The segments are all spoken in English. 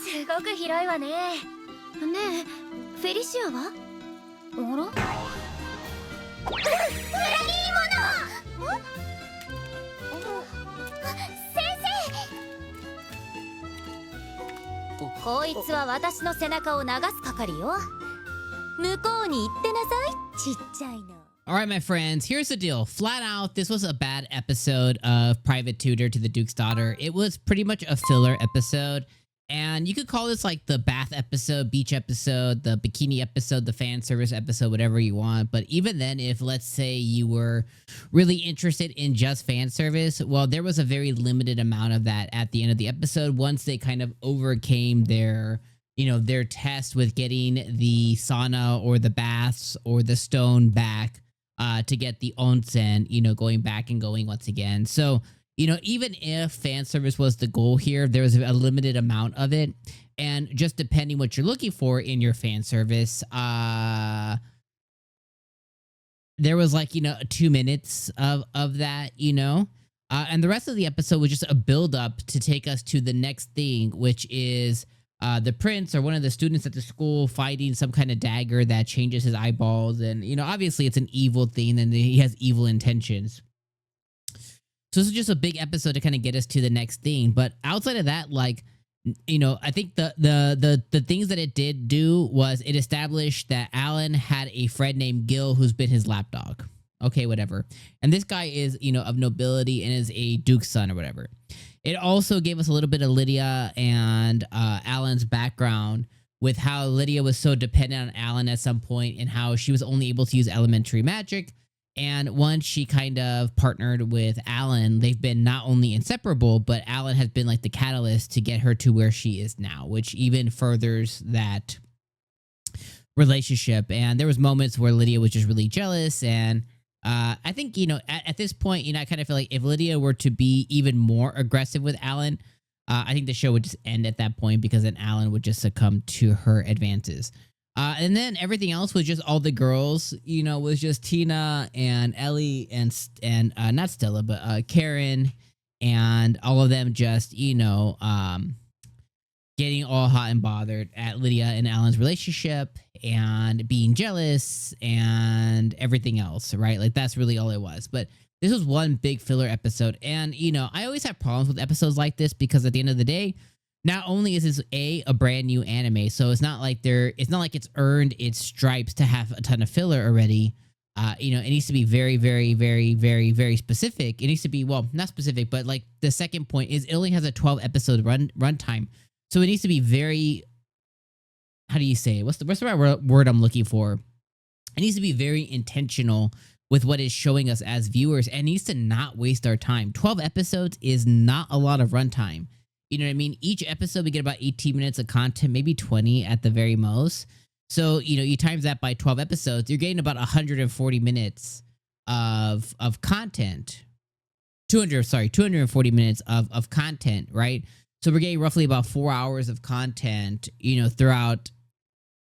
すごく広いわね。ねえ、フェリシアは？あら？裏切り者！先生！こいつは私の背中を流す係よ。向こうに行ってなさい、ちっちゃいの。All right, my friends, here's the deal. Flat out, this was a bad episode of Private Tutor to the Duke's Daughter. It was pretty much a filler episode. And you could call this like the bath episode, beach episode, the bikini episode, the fan service episode, whatever you want. But even then, if let's say you were really interested in just fan service, well, there was a very limited amount of that at the end of the episode once they kind of overcame their, their test with getting the sauna or the baths or the stone back to get the onsen, going back and going once again. So, even if fan service was the goal here, there was a limited amount of it. And just depending what you're looking for in your fan service, there was like, 2 minutes of that, and the rest of the episode was just a build up to take us to the next thing, which is the prince or one of the students at the school fighting some kind of dagger that changes his eyeballs. And, obviously it's an evil thing and he has evil intentions. So this is just a big episode to kind of get us to the next thing. But outside of that, like, I think the things that it did do was it established that Alan had a friend named Gil who's been his lapdog. Okay, whatever. And this guy is, of nobility and is a duke's son or whatever. It also gave us a little bit of Lydia and Alan's background with how Lydia was so dependent on Alan at some point and how she was only able to use elementary magic. And once she kind of partnered with Alan, they've been not only inseparable, but Alan has been like the catalyst to get her to where she is now, which even furthers that relationship. And there was moments where Lydia was just really jealous. And I think, at this point, I kind of feel like if Lydia were to be even more aggressive with Alan, I think the show would just end at that point because then Alan would just succumb to her advances. And then everything else was just all the girls, was just Tina and Ellie and not Stella, but Karen and all of them just, getting all hot and bothered at Lydia and Alan's relationship and being jealous and everything else, right? Like that's really all it was. But this was one big filler episode. And, I always have problems with episodes like this because at the end of the day, not only is this a brand new anime, so it's not like it's earned its stripes to have a ton of filler already. It needs to be very, very, very, very, very specific. It needs to be, well, not specific, but like the second point is it only has a 12 episode runtime. So it needs to be very, how do you say it? What's the right word I'm looking for? It needs to be very intentional with what it's showing us as viewers and needs to not waste our time. 12 episodes is not a lot of runtime. You know what I mean? Each episode, we get about 18 minutes of content, maybe 20 at the very most. So, you times that by 12 episodes, you're getting about 140 minutes of content. 240 minutes of content, right? So we're getting roughly about 4 hours of content, throughout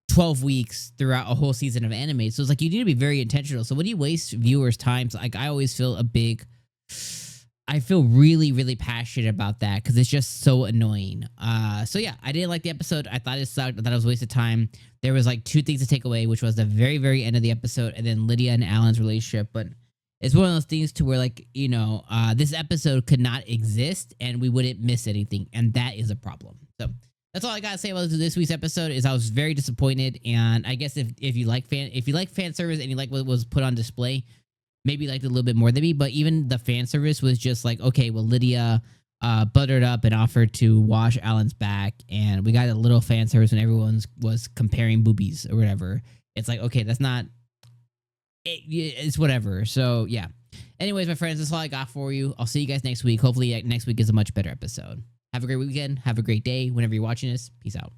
12 weeks, throughout a whole season of anime. So it's like you need to be very intentional. So when you waste viewers' time, like I always feel I feel really, really passionate about that because it's just so annoying. So yeah, I didn't like the episode. I thought it sucked. I thought it was a waste of time. There was like 2 things to take away, which was the very, very end of the episode and then Lydia and Alan's relationship. But it's one of those things to where like, this episode could not exist and we wouldn't miss anything. And that is a problem. So that's all I got to say about this week's episode is I was very disappointed. And I guess if you like fan service and you like what was put on display, maybe liked it a little bit more than me, but even the fan service was just like, okay, well, Lydia buttered up and offered to wash Alan's back, and we got a little fan service when everyone was comparing boobies or whatever. It's like, okay, that's not... It's whatever. So, yeah. Anyways, my friends, that's all I got for you. I'll see you guys next week. Hopefully, next week is a much better episode. Have a great weekend. Have a great day. Whenever you're watching this, peace out.